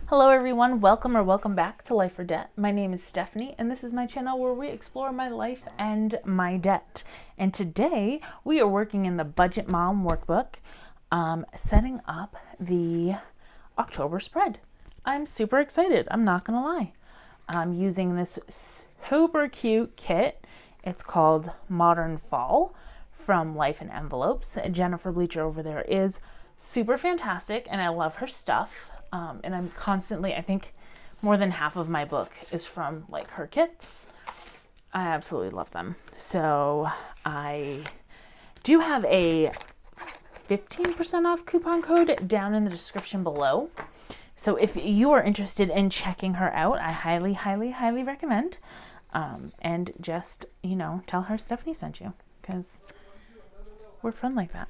Hello everyone, welcome back to Life or Debt. My name is Stephanie and this is my channel where we explore my life and my debt. And today we are working in the Budget Mom Workbook, setting up the October spread. I'm super excited, I'm not gonna lie. I'm using this super cute kit. It's called Modern Fall from Life in Envelopes. Jennifer Bleacher over there is super fantastic and I love her stuff. And I'm constantly, I think more than half of my book is from like her kits. I absolutely love them. So I do have a 15% off coupon code down in the description below. So if you are interested in checking her out, I highly recommend. And just, tell her Stephanie sent you because we're fun like that.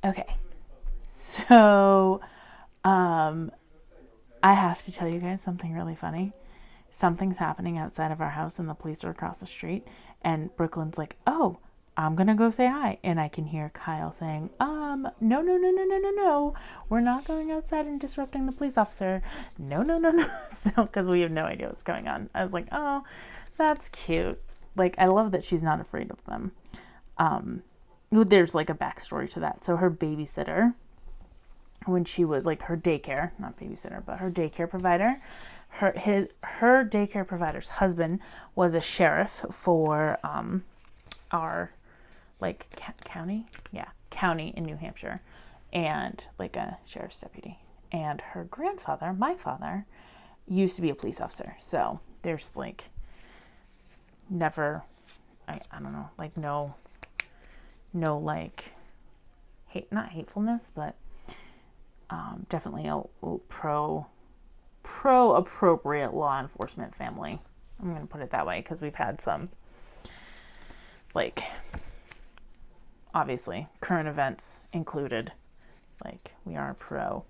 Okay. So, I have to tell you guys something really funny. Something's happening outside of our house and the police are across the street. And Brooklyn's like, oh, I'm going to go say hi. And I can hear Kyle saying, no. We're not going outside and disrupting the police officer. No. So, because we have no idea what's going on. I was like, oh, that's cute. Like, I love that she's not afraid of them. There's like a backstory to that. So her babysitter, when she was like her daycare, not babysitter, but her daycare provider, her daycare provider's husband was a sheriff for our like county in New Hampshire, and like a sheriff's deputy. And her grandfather, my father, used to be a police officer. So there's like never, I don't know, like no like not hatefulness, but definitely a pro appropriate law enforcement family. I'm going to put it that way because we've had some, like, obviously current events included. Like, we are pro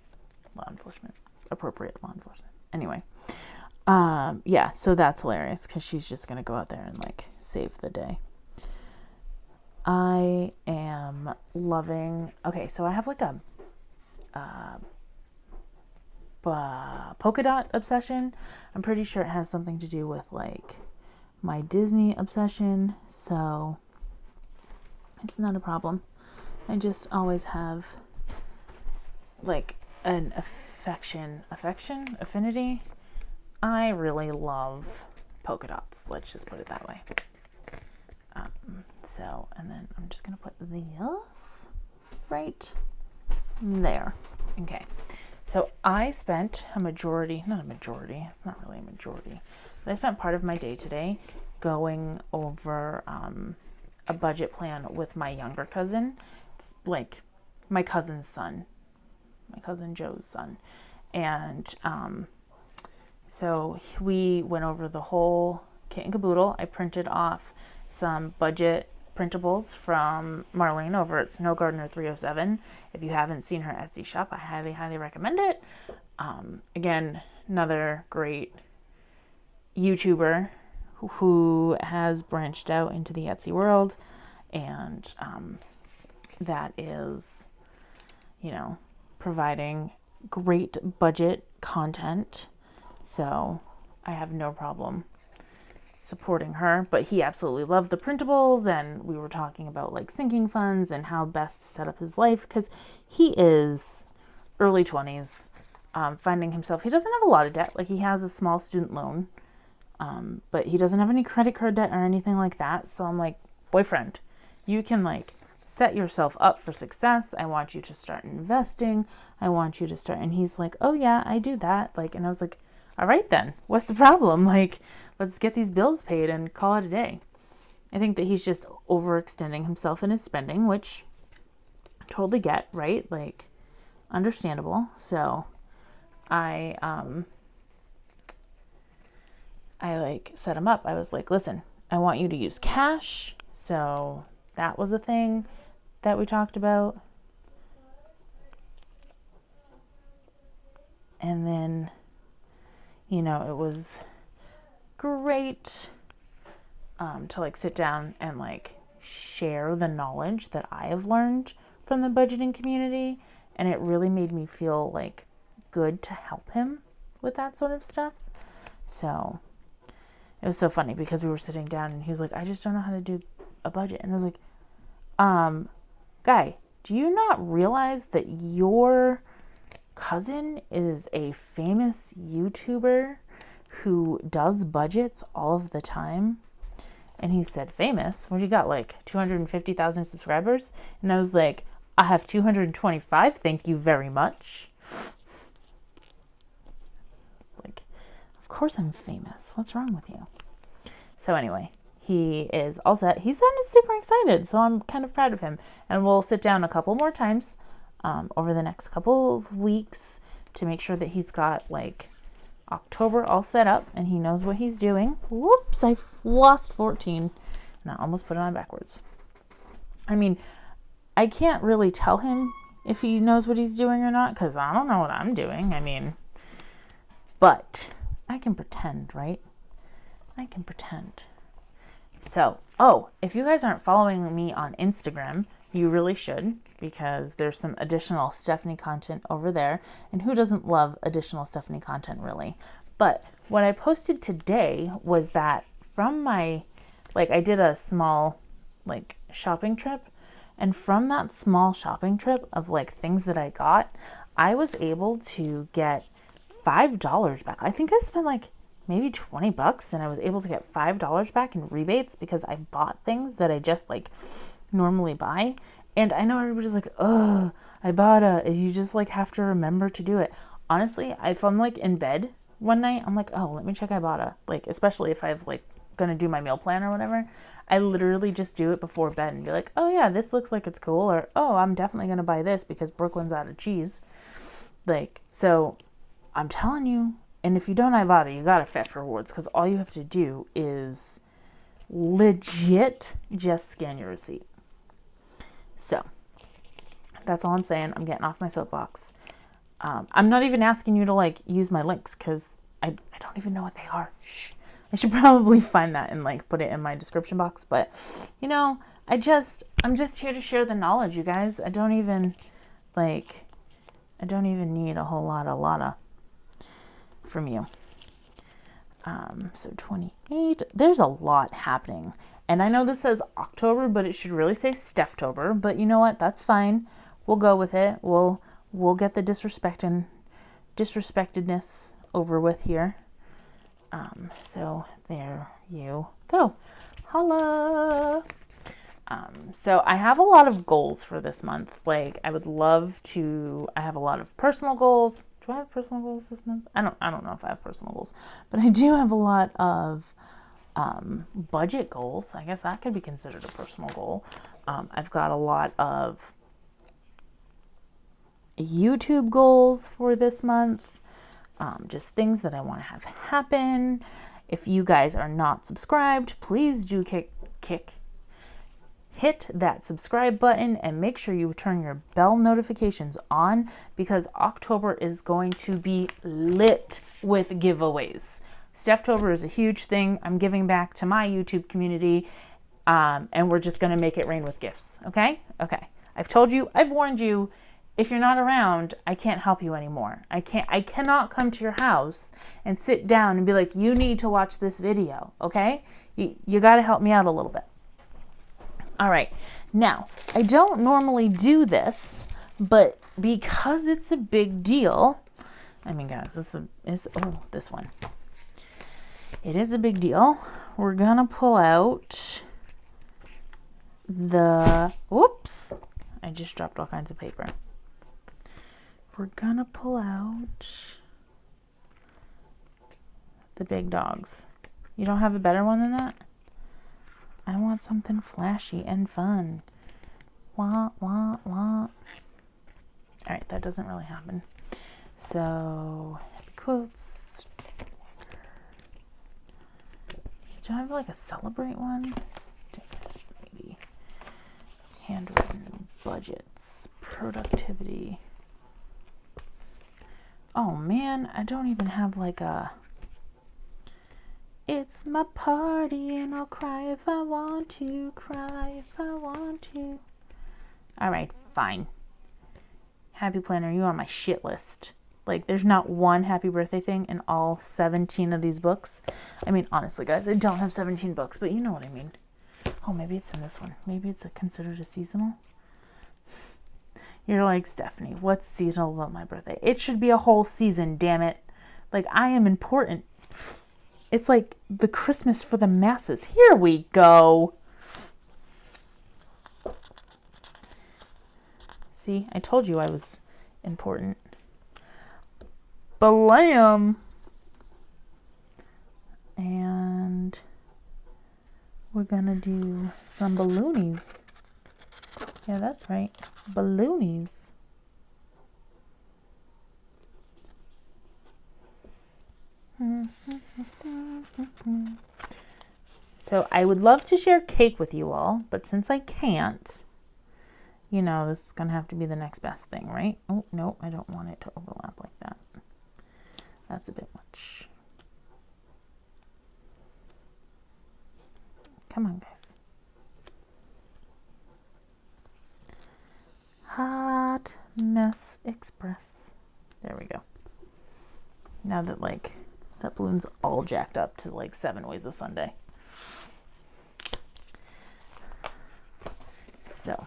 law enforcement, appropriate law enforcement. Anyway, yeah, so that's hilarious because she's just going to go out there and like save the day. I am loving, okay, so I have like a polka dot obsession. I'm pretty sure it has something to do with like my Disney obsession, so it's not a problem. I just always have like an affinity. I really love polka dots. Let's just put it that way. So, and then I'm just going to put this right there. Okay. So I spent it's not really a majority, but I spent part of my day today going over a budget plan with my younger cousin. It's like my cousin's son, my cousin Joe's son. And so we went over the whole kit and caboodle. I printed off some budget printables from Marlene over at Snow Gardener 307. If you haven't seen her Etsy shop, I highly recommend it. Again, another great YouTuber who has branched out into the Etsy world, and that is, providing great budget content. So I have no problem supporting her, but he absolutely loved the printables, and we were talking about like sinking funds and how best to set up his life because he is early 20s, finding himself, he doesn't have a lot of debt. Like, he has a small student loan, but he doesn't have any credit card debt or anything like that. So I'm like, boyfriend, you can like set yourself up for success. I want you to start investing. I want you to start. And he's like, oh yeah, I do that. Like, and I was like, all right then, what's the problem? Like, let's get these bills paid and call it a day. I think that he's just overextending himself in his spending, which I totally get, right? Like, understandable. So I like set him up. I was like, listen, I want you to use cash. So that was a thing that we talked about. And then, it was great to like sit down and like share the knowledge that I have learned from the budgeting community. And it really made me feel like good to help him with that sort of stuff. So it was so funny because we were sitting down and he was like, I just don't know how to do a budget. And I was like, guy, do you not realize that your cousin is a famous YouTuber who does budgets all of the time? And he said, famous? What do you got, like 250,000 subscribers? And I was like, I have 225, thank you very much. Like, of course I'm famous. What's wrong with you? So anyway, he is all set. He sounded super excited, so I'm kind of proud of him. And we'll sit down a couple more times over the next couple of weeks to make sure that he's got like October all set up and he knows what he's doing. Whoops, I lost 14 and I almost put it on backwards. I mean, I can't really tell him if he knows what he's doing or not because I don't know what I'm doing. I mean, but I can pretend, right? I can pretend. So, if you guys aren't following me on Instagram, you really should, because there's some additional Stephanie content over there. And who doesn't love additional Stephanie content, really? But what I posted today was that from my, I did a small, shopping trip. And from that small shopping trip of, things that I got, I was able to get $5 back. I think I spent, maybe $20 and I was able to get $5 back in rebates because I bought things that I just normally buy. And I know everybody's like, oh, I bought you just have to remember to do it. Honestly, if I'm in bed one night, I'm like, oh, let me check Ibotta. Especially if I've gonna do my meal plan or whatever, I literally just do it before bed and be like, oh yeah, this looks like it's cool, or oh, I'm definitely gonna buy this because Brooklyn's out of cheese. So I'm telling you, and if you don't Ibotta, you gotta fetch rewards because all you have to do is legit just scan your receipt. So that's all I'm saying. I'm getting off my soapbox. I'm not even asking you to use my links because I don't even know what they are. Shh. I should probably find that and put it in my description box. But I'm just here to share the knowledge, you guys. I don't even need a whole lot from you. So 28, there's a lot happening. And I know this says October, but it should really say Stephtober. But you know what? That's fine. We'll go with it. We'll get the disrespectedness over with here. So there you go. Holla! So I have a lot of goals for this month. I have a lot of personal goals. Do I have personal goals this month? I don't know if I have personal goals, but I do have a lot of budget goals. I guess that could be considered a personal goal. I've got a lot of YouTube goals for this month. Just things that I want to have happen. If you guys are not subscribed, please do hit that subscribe button and make sure you turn your bell notifications on because October is going to be lit with giveaways. Stephtober is a huge thing. I'm giving back to my YouTube community, and we're just going to make it rain with gifts. Okay? Okay. I've told you, I've warned you, if you're not around, I can't help you anymore. I cannot come to your house and sit down and be like, you need to watch this video. Okay? You got to help me out a little bit. All right. Now, I don't normally do this, but because it's a big deal, guys, this one. It is a big deal. We're going to pull out whoops, I just dropped all kinds of paper. We're going to pull out the big dogs. You don't have a better one than that? I want something flashy and fun. Wah, wah, wah. All right, that doesn't really happen. So, happy quotes. Do I have a celebrate one? Stickers, maybe. Handwritten budgets, productivity. Oh man, I don't even have it's my party and I'll cry if I want to, All right, fine. Happy Planner, you on my shit list. Like, there's not one happy birthday thing in all 17 of these books. I mean, honestly, guys, I don't have 17 books, but you know what I mean. Oh, maybe it's in this one. Maybe it's considered a seasonal. You're like, Stephanie, what's seasonal about my birthday? It should be a whole season, damn it. Like, I am important. It's like the Christmas for the masses. Here we go. See, I told you I was important. Blam! And we're gonna do some balloonies. Yeah, that's right. Balloonies. So I would love to share cake with you all, but since I can't, you know, this is going to have to be the next best thing, right? Oh, no, I don't want it to overlap like that. That's a bit much. Come on, guys. Hot Mess Express. There we go. Now that, like, that balloon's all jacked up to, like, 7 ways of Sunday. So,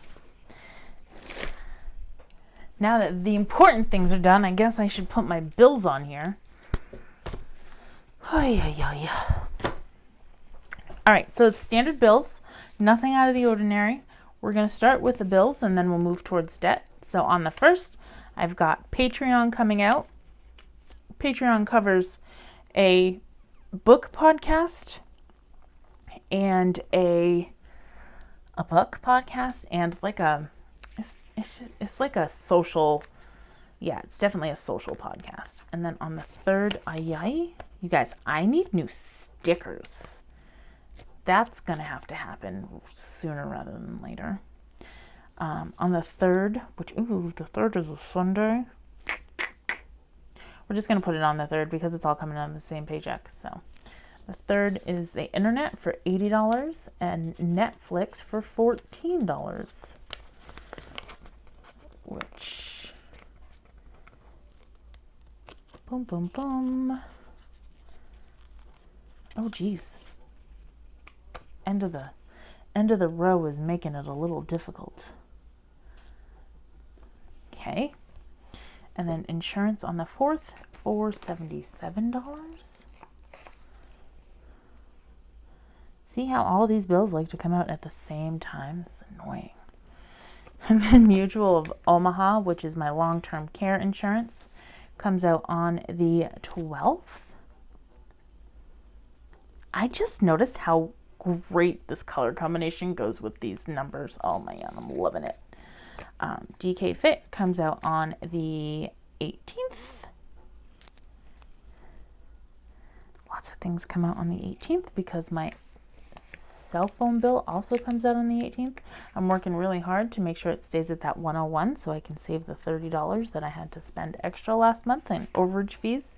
now that the important things are done, I guess I should put my bills on here. All right, so it's standard bills, nothing out of the ordinary. We're going to start with the bills and then we'll move towards debt. So on the first, I've got Patreon coming out. Patreon covers a book podcast and a book podcast and like it's like a social, yeah, it's definitely a social podcast. And then on the third, you guys, I need new stickers. That's gonna have to happen sooner rather than later. On the third, the third is a Sunday. We're just gonna put it on the third because it's all coming on the same paycheck. So the third is the internet for $80 and Netflix for $14. Which, boom, boom, boom. Oh, geez. End of the row is making it a little difficult. Okay. And then insurance on the fourth for $77. See how all these bills like to come out at the same time? It's annoying. And then Mutual of Omaha, which is my long-term care insurance, comes out on the 12th. I just noticed how great this color combination goes with these numbers. Oh man, I'm loving it. DK Fit comes out on the 18th. Lots of things come out on the 18th because my cell phone bill also comes out on the 18th. I'm working really hard to make sure it stays at that 101 so I can save the $30 that I had to spend extra last month in overage fees.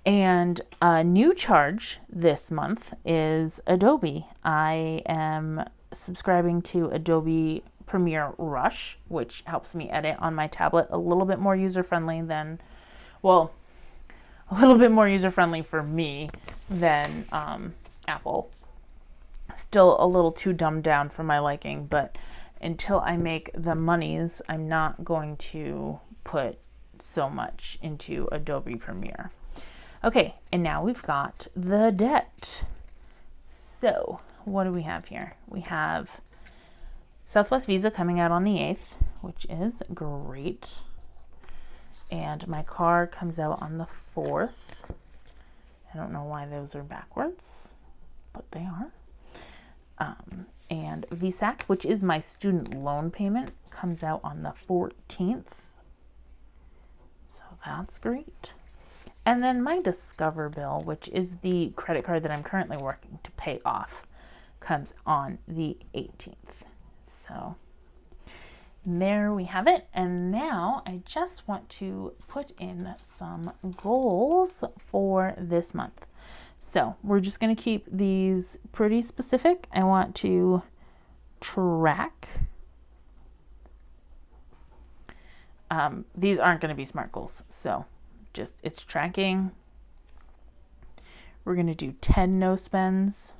And a new charge this month is Adobe. I am subscribing to Adobe Premiere Rush, which helps me edit on my tablet a little bit more user-friendly than, well, a little bit more user-friendly for me than Apple. Still a little too dumbed down for my liking, but until I make the monies, I'm not going to put so much into Adobe Premiere. Okay, and now we've got the debt. So, what do we have here? We have Southwest Visa coming out on the 8th, which is great. And my car comes out on the 4th. I don't know why those are backwards, but they are. And VSAC, which is my student loan payment, comes out on the 14th. So that's great. And then my Discover bill, which is the credit card that I'm currently working to pay off, comes on the 18th. So there we have it. And now I just want to put in some goals for this month. So we're just going to keep these pretty specific. I want to track These aren't going to be SMART goals. So just, it's tracking. We're going to do 10 no spends.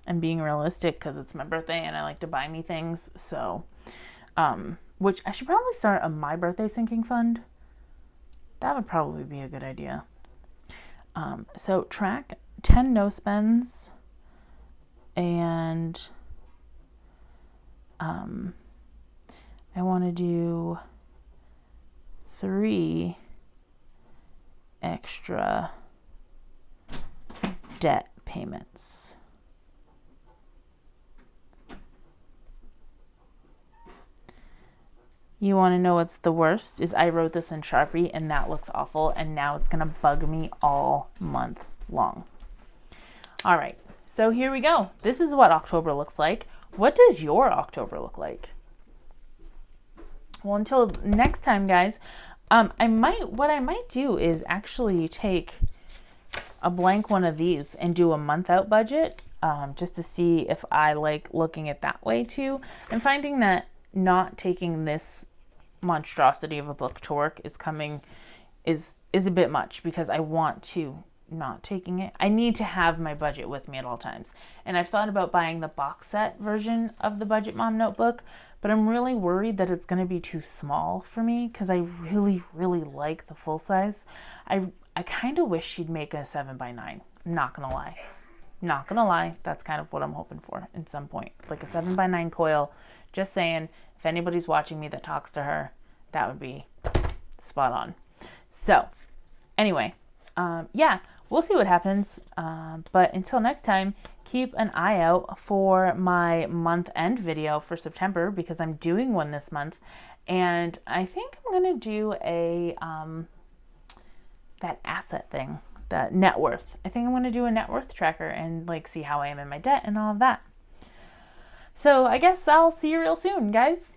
And being realistic because it's my birthday and I like to buy me things. So, which I should probably start a my birthday sinking fund. That would probably be a good idea. So track 10 no spends and I want to do 3 extra debt payments. You want to know what's the worst is I wrote this in Sharpie and that looks awful, and now it's going to bug me all month long. All right, so here we go. This is what October looks like. What does your October look like? Well, until next time, guys, what I might do is actually take a blank one of these and do a month out budget, just to see if I like looking at that way too. I'm finding that not taking this monstrosity of a book to work is a bit much, because I want to not taking it. I need to have my budget with me at all times. And I've thought about buying the box set version of the Budget Mom notebook, but I'm really worried that it's going to be too small for me because I really, really like the full size. I kind of wish she'd make a 7x9. I'm not going to lie. Not going to lie. That's kind of what I'm hoping for at some point. Like a 7x9 coil. Just saying, if anybody's watching me that talks to her, that would be spot on. So anyway, we'll see what happens. But until next time, keep an eye out for my month end video for September, because I'm doing one this month. And I think I'm going to do a, that asset thing, the net worth. I think I'm going to do a net worth tracker and like see how I am in my debt and all of that. So I guess I'll see you real soon, guys.